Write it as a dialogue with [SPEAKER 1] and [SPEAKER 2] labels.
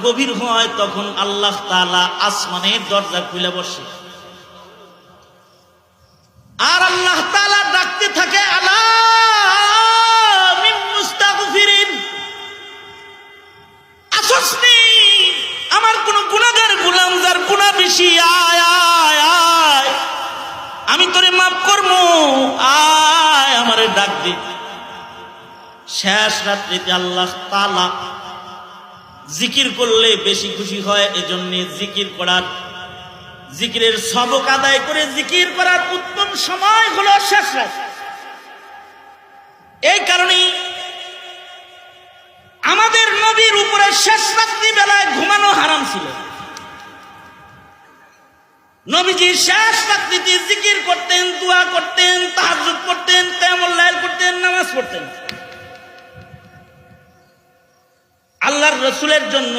[SPEAKER 1] গভীর হয় তখন আল্লাহ তাআলা আসমানের দরজা খুলে বসে, আর আল্লাহ তাআলা ডাকতে থাকে, আলা মিন মুস্তাগফিরিন, আসসনি আমার কোন গুনাহগার গোলাম যার গুনাহ বেশি, আয় আয় আয় আমি তোরে মাফ করবো, আয় আমারে ডাক দে। শেষ রাত্রিতে আল্লাহ তাআলা জিকির করলে বেশি খুশি হয়, এজন্য জিকিরের সবক আদায় করে জিকির করার উত্তম সময় হলো শেষ রাত। এই কারণে আমাদের নবীর উপরে শেষ রাত্রি বেলায় ঘুমানো হারাম ছিল। নবীজি শেষ রাত্রিতে জিকির করতেন, দোয়া করতেন, তাহাজ্জুদ করতেন, কিয়ামুল লাইল করতেন, নামাজ পড়তেন। আল্লাহর রাসূলের জন্য